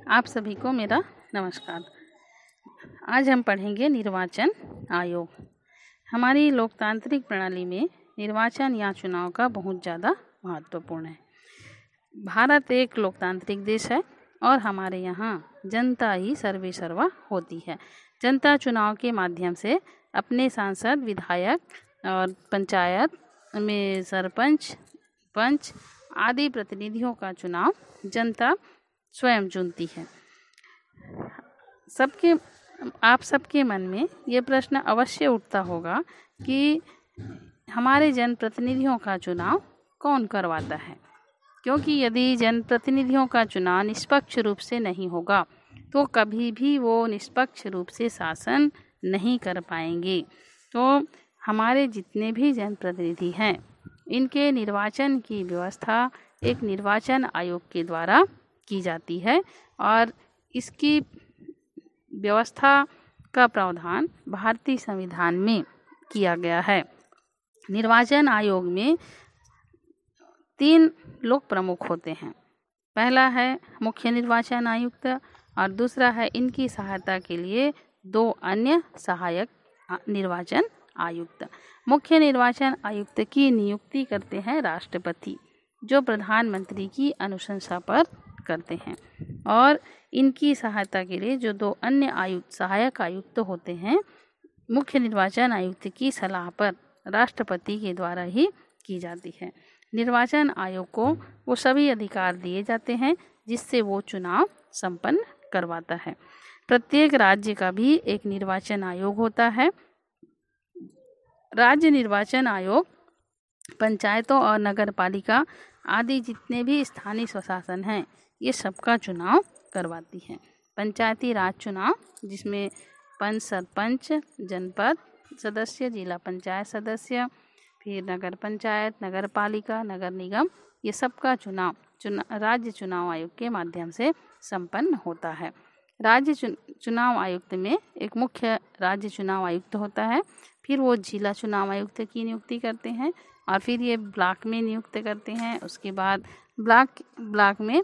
आप सभी को मेरा नमस्कार। आज हम पढ़ेंगे निर्वाचन आयोग। हमारी लोकतांत्रिक प्रणाली में निर्वाचन या चुनाव का बहुत ज़्यादा महत्वपूर्ण है। भारत एक लोकतांत्रिक देश है और हमारे यहाँ जनता ही सर्वे सर्वा होती है। जनता चुनाव के माध्यम से अपने सांसद, विधायक और पंचायत में सरपंच, पंच आदि प्रतिनिधियों का चुनाव जनता स्वयं चुनती है। आप सबके मन में ये प्रश्न अवश्य उठता होगा कि हमारे जनप्रतिनिधियों का चुनाव कौन करवाता है, क्योंकि यदि जनप्रतिनिधियों का चुनाव निष्पक्ष रूप से नहीं होगा तो कभी भी वो निष्पक्ष रूप से शासन नहीं कर पाएंगे। तो हमारे जितने भी जनप्रतिनिधि हैं, इनके निर्वाचन की व्यवस्था एक निर्वाचन आयोग के द्वारा की जाती है और इसकी व्यवस्था का प्रावधान भारतीय संविधान में किया गया है। निर्वाचन आयोग में 3 लोग प्रमुख होते हैं। पहला है मुख्य निर्वाचन आयुक्त और दूसरा है इनकी सहायता के लिए 2 अन्य सहायक निर्वाचन आयुक्त। मुख्य निर्वाचन आयुक्त की नियुक्ति करते हैं राष्ट्रपति, जो प्रधानमंत्री की अनुशंसा पर करते हैं, और इनकी सहायता के लिए जो 2 अन्य आयुक्त सहायक आयुक्त होते हैं, मुख्य निर्वाचन आयुक्त की सलाह पर राष्ट्रपति के द्वारा ही की जाती है। निर्वाचन आयोग को वो सभी अधिकार दिए जाते हैं जिससे वो चुनाव संपन्न करवाता है। प्रत्येक राज्य का भी एक निर्वाचन आयोग होता है। राज्य निर्वाचन आयोग पंचायतों और नगर पालिका आदि जितने भी स्थानीय स्वशासन हैं, ये सबका चुनाव करवाती है। पंचायती राज चुनाव, जिसमें पंच, सरपंच, जनपद सदस्य, जिला पंचायत सदस्य, फिर नगर पंचायत, नगर पालिका, नगर निगम, ये सबका चुनाव राज्य चुनाव आयोग के माध्यम से संपन्न होता है। राज्य चुनाव आयुक्त में एक मुख्य राज्य चुनाव आयुक्त होता है, फिर वो जिला चुनाव आयुक्त की नियुक्ति करते हैं और फिर ये ब्लॉक में नियुक्त करते हैं। उसके बाद ब्लॉक में,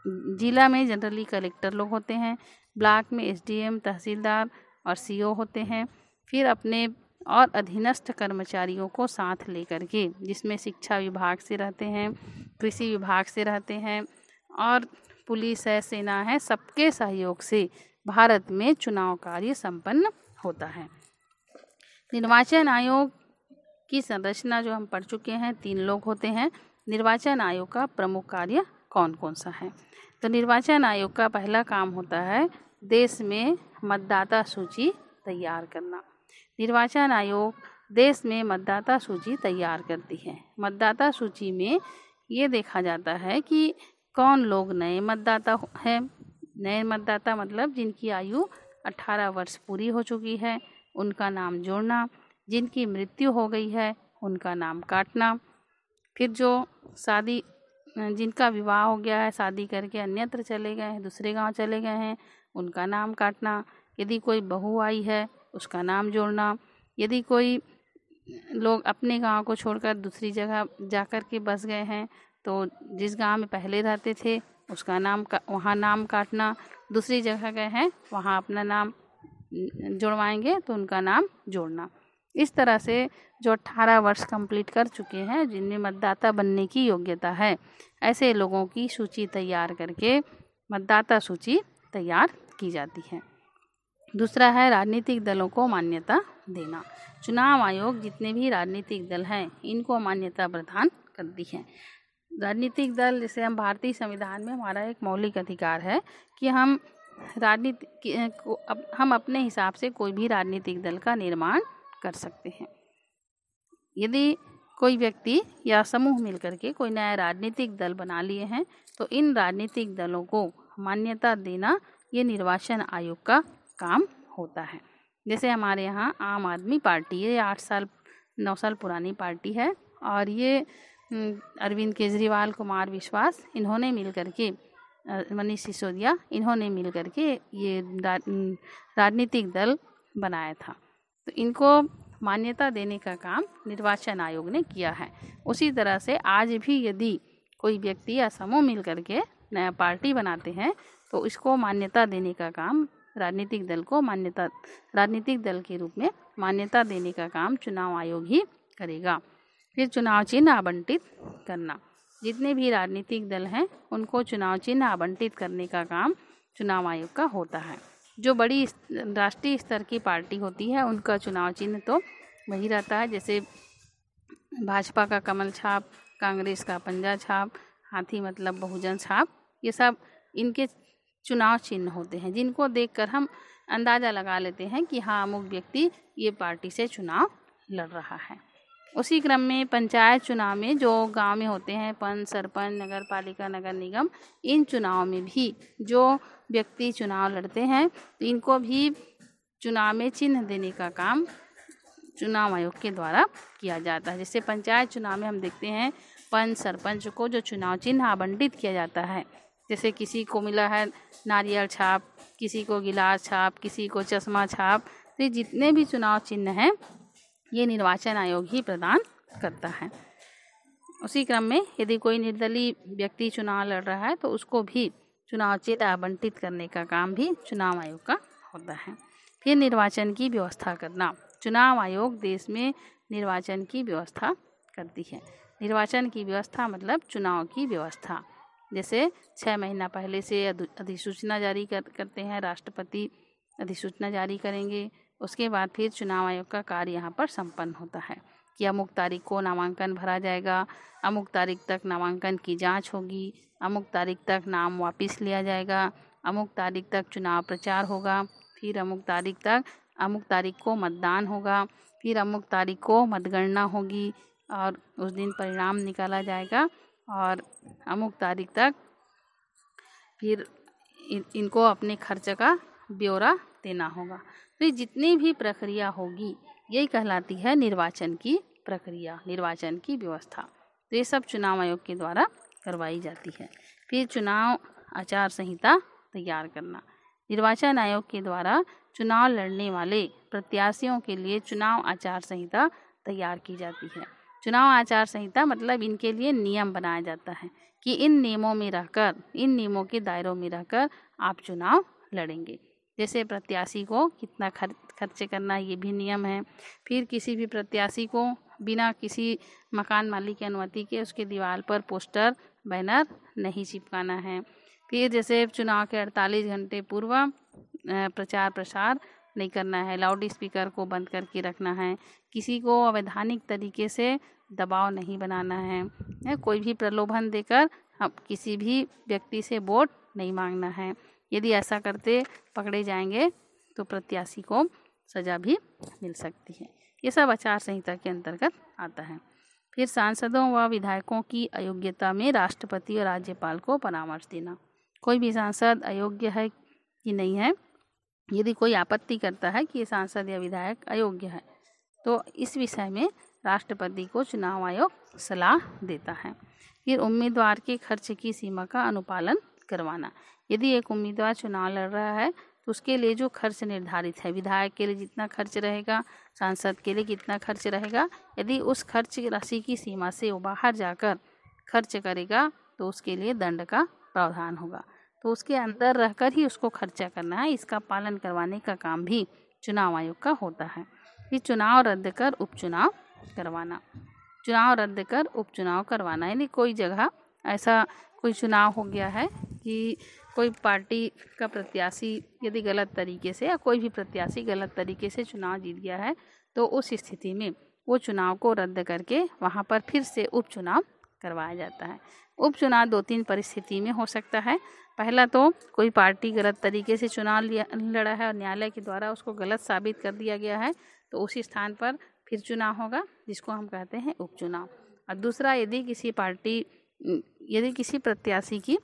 जिला में जनरली कलेक्टर लोग होते हैं, ब्लॉक में एसडीएम, तहसीलदार और सीओ होते हैं। फिर अपने और अधीनस्थ कर्मचारियों को साथ लेकर के, जिसमें शिक्षा विभाग से रहते हैं, कृषि विभाग से रहते हैं और पुलिस है, सेना है, सबके सहयोग से भारत में चुनाव कार्य संपन्न होता है। निर्वाचन आयोग की संरचना जो हम पढ़ चुके हैं, 3 लोग होते हैं। निर्वाचन आयोग का प्रमुख कार्य कौन कौन सा है? तो निर्वाचन आयोग का पहला काम होता है देश में मतदाता सूची तैयार करना। निर्वाचन आयोग देश में मतदाता सूची तैयार करती है। मतदाता सूची में ये देखा जाता है कि कौन लोग नए मतदाता है। नए मतदाता मतलब जिनकी आयु 18 वर्ष पूरी हो चुकी है, उनका नाम जोड़ना। जिनकी मृत्यु हो गई है, उनका नाम काटना। फिर जो जिनका विवाह हो गया है, शादी करके अन्यत्र चले गए हैं, दूसरे गांव चले गए हैं, उनका नाम काटना। यदि कोई बहू आई है, उसका नाम जोड़ना। यदि कोई लोग अपने गांव को छोड़कर दूसरी जगह जाकर के बस गए हैं, तो जिस गांव में पहले रहते थे उसका वहाँ नाम काटना। दूसरी जगह गए हैं, वहाँ अपना नाम जुड़वाएंगे तो उनका नाम जोड़ना। इस तरह से जो 18 वर्ष कंप्लीट कर चुके हैं, जिनमें मतदाता बनने की योग्यता है, ऐसे लोगों की सूची तैयार करके मतदाता सूची तैयार की जाती है। दूसरा है राजनीतिक दलों को मान्यता देना। चुनाव आयोग जितने भी राजनीतिक दल हैं, इनको मान्यता प्रदान करती है। राजनीतिक दल, जैसे हम भारतीय संविधान में हमारा एक मौलिक अधिकार है कि हम अपने हिसाब से कोई भी राजनीतिक दल का निर्माण कर सकते हैं। यदि कोई व्यक्ति या समूह मिलकर के कोई नया राजनीतिक दल बना लिए हैं, तो इन राजनीतिक दलों को मान्यता देना ये निर्वाचन आयोग का काम होता है। जैसे हमारे यहाँ आम आदमी पार्टी है, 8-9 साल पुरानी पार्टी है और ये अरविंद केजरीवाल, कुमार विश्वास, इन्होंने मिलकर के, मनीष सिसोदिया, इन्होंने मिलकर के ये राजनीतिक दल बनाया था। तो इनको मान्यता देने का काम निर्वाचन आयोग ने किया है। उसी तरह से आज भी यदि कोई व्यक्ति या समूह मिल करके नया पार्टी बनाते हैं तो इसको मान्यता देने का काम राजनीतिक दल के रूप में मान्यता देने का काम चुनाव आयोग ही करेगा। फिर चुनाव चिन्ह आवंटित करना, जितने भी राजनीतिक दल हैं उनको चुनाव चिन्ह आवंटित करने का काम चुनाव आयोग का होता है। जो बड़ी राष्ट्रीय स्तर की पार्टी होती है उनका चुनाव चिन्ह तो वही रहता है, जैसे भाजपा का कमल छाप, कांग्रेस का पंजा छाप, हाथी मतलब बहुजन छाप, ये सब इनके चुनाव चिन्ह होते हैं, जिनको देखकर हम अंदाज़ा लगा लेते हैं कि हाँ अमुक व्यक्ति ये पार्टी से चुनाव लड़ रहा है। उसी क्रम में पंचायत चुनाव में जो गांव में होते हैं पंच, सरपंच, नगर पालिका, नगर निगम, इन चुनाव में भी जो व्यक्ति चुनाव लड़ते हैं तो इनको भी चुनाव में चिन्ह देने का काम चुनाव आयोग के द्वारा किया जाता है। जैसे पंचायत चुनाव में हम देखते हैं पंच, सरपंच को जो चुनाव चिन्ह आवंटित किया जाता है, जैसे किसी को मिला है नारियल छाप, किसी को गिलास छाप, किसी को चश्मा छाप, तो जितने भी चुनाव चिन्ह हैं ये निर्वाचन आयोग ही प्रदान करता है। उसी क्रम में यदि कोई निर्दलीय व्यक्ति चुनाव लड़ रहा है तो उसको भी चुनाव चिन्ह आवंटित करने का काम भी चुनाव आयोग का होता है। फिर निर्वाचन की व्यवस्था करना, चुनाव आयोग देश में निर्वाचन की व्यवस्था करती है। निर्वाचन की व्यवस्था मतलब चुनाव की व्यवस्था, जैसे 6 महीना पहले से अधिसूचना जारी करते हैं, राष्ट्रपति अधिसूचना जारी करेंगे, उसके बाद फिर चुनाव आयोग का कार्य यहाँ पर संपन्न होता है कि अमुक तारीख को नामांकन भरा जाएगा, अमुक तारीख तक नामांकन की जांच होगी, अमुक तारीख तक नाम वापस लिया जाएगा, अमुक तारीख तक चुनाव प्रचार होगा, फिर अमुक तारीख को मतदान होगा, फिर अमुक तारीख को मतगणना होगी और उस दिन परिणाम निकाला जाएगा और अमुक तारीख तक फिर इनको अपने खर्च का ब्यौरा देना होगा। तो ये जितनी भी प्रक्रिया होगी यही कहलाती है निर्वाचन की प्रक्रिया, निर्वाचन की व्यवस्था। तो ये सब चुनाव आयोग के द्वारा करवाई जाती है। फिर चुनाव आचार संहिता तैयार करना, निर्वाचन आयोग के द्वारा चुनाव लड़ने वाले प्रत्याशियों के लिए चुनाव आचार संहिता तैयार की जाती है। चुनाव आचार संहिता मतलब इनके लिए नियम बनाया जाता है कि इन नियमों के दायरों में रहकर आप चुनाव लड़ेंगे। जैसे प्रत्याशी को कितना खर्च करना ये भी नियम है। फिर किसी भी प्रत्याशी को बिना किसी मकान मालिक की अनुमति के उसके दीवार पर पोस्टर, बैनर नहीं चिपकाना है। फिर जैसे चुनाव के 48 घंटे पूर्व प्रचार प्रसार नहीं करना है, लाउड स्पीकर को बंद करके रखना है, किसी को अवैधानिक तरीके से दबाव नहीं बनाना है, कोई भी प्रलोभन देकर हम किसी भी व्यक्ति से वोट नहीं मांगना है। यदि ऐसा करते पकड़े जाएंगे तो प्रत्याशी को सज़ा भी मिल सकती है। ये सब आचार संहिता के अंतर्गत आता है। फिर सांसदों व विधायकों की अयोग्यता में राष्ट्रपति और राज्यपाल को परामर्श देना। कोई भी सांसद अयोग्य है कि नहीं है, यदि कोई आपत्ति करता है कि ये सांसद या विधायक अयोग्य है तो इस विषय में राष्ट्रपति को चुनाव आयोग सलाह देता है। फिर उम्मीदवार के खर्च की सीमा का अनुपालन करवाना। यदि एक उम्मीदवार चुनाव लड़ रहा है तो उसके लिए जो खर्च निर्धारित है, विधायक के लिए जितना खर्च रहेगा, सांसद के लिए कितना खर्च रहेगा, यदि उस खर्च राशि की सीमा से वो बाहर जाकर खर्च करेगा तो उसके लिए दंड का प्रावधान होगा। तो उसके अंदर रहकर ही उसको खर्चा करना है। इसका पालन करवाने का काम भी चुनाव आयोग का होता है। फिर चुनाव रद्द कर उपचुनाव करवाना। चुनाव रद्द कर उपचुनाव करवाना यानी कोई जगह ऐसा कोई चुनाव हो गया है कि कोई पार्टी का प्रत्याशी यदि गलत तरीके से या कोई भी प्रत्याशी गलत तरीके से चुनाव जीत गया है तो उस स्थिति में वो चुनाव को रद्द करके वहाँ पर फिर से उपचुनाव करवाया जाता है। उपचुनाव 2-3 परिस्थिति में हो सकता है। पहला तो कोई पार्टी गलत तरीके से चुनाव लड़ा है और न्यायालय के द्वारा उसको गलत साबित कर दिया गया है तो उसी स्थान पर फिर चुनाव होगा, जिसको हम कहते हैं उपचुनाव। और दूसरा, यदि किसी प्रत्याशी की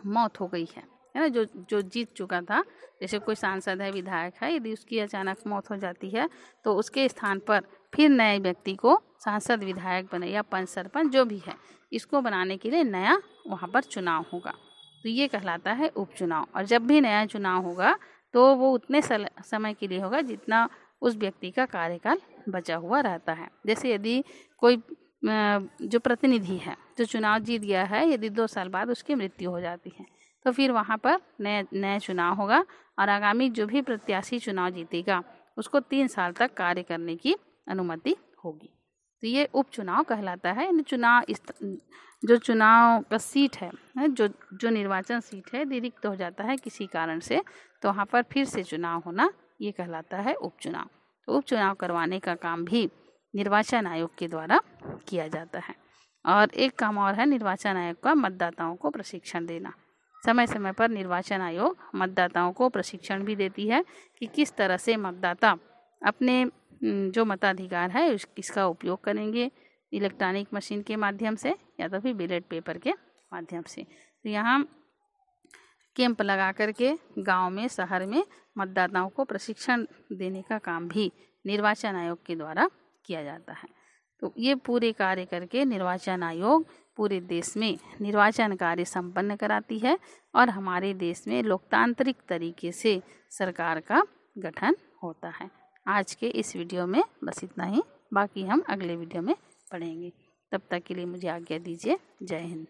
मौत हो गई है ना, जो जीत चुका था, जैसे कोई सांसद है, विधायक है, यदि उसकी अचानक मौत हो जाती है तो उसके स्थान पर फिर नए व्यक्ति को सांसद, विधायक बने या पंच, सरपंच जो भी है, इसको बनाने के लिए नया वहाँ पर चुनाव होगा। तो ये कहलाता है उपचुनाव। और जब भी नया चुनाव होगा तो वो उतने समय के लिए होगा जितना उस व्यक्ति का कार्यकाल बचा हुआ रहता है। जैसे यदि कोई जो प्रतिनिधि है जो चुनाव जीत गया है, यदि 2 साल बाद उसकी मृत्यु हो जाती है तो फिर वहाँ पर नया चुनाव होगा और आगामी जो भी प्रत्याशी चुनाव जीतेगा उसको 3 साल तक कार्य करने की अनुमति होगी। तो ये उपचुनाव कहलाता है। जो चुनाव का सीट है जो निर्वाचन सीट है रिक्त हो जाता है किसी कारण से, तो वहाँ पर फिर से चुनाव होना ये कहलाता है उपचुनाव। तो उपचुनाव करवाने का काम भी निर्वाचन आयोग के द्वारा किया जाता है। और एक काम और है निर्वाचन आयोग का, मतदाताओं को प्रशिक्षण देना। समय समय पर निर्वाचन आयोग मतदाताओं को प्रशिक्षण भी देती है कि किस तरह से मतदाता अपने जो मताधिकार है इसका उपयोग करेंगे, इलेक्ट्रॉनिक मशीन के माध्यम से या तो फिर बैलेट पेपर के माध्यम से। तो यहाँ कैंप लगा करके गांव में, शहर में मतदाताओं को प्रशिक्षण देने का काम भी निर्वाचन आयोग के द्वारा किया जाता है। तो ये पूरे कार्य करके निर्वाचन आयोग पूरे देश में निर्वाचन कार्य संपन्न कराती है और हमारे देश में लोकतांत्रिक तरीके से सरकार का गठन होता है। आज के इस वीडियो में बस इतना ही, बाकी हम अगले वीडियो में पढ़ेंगे। तब तक के लिए मुझे आज्ञा दीजिए। जय हिंद।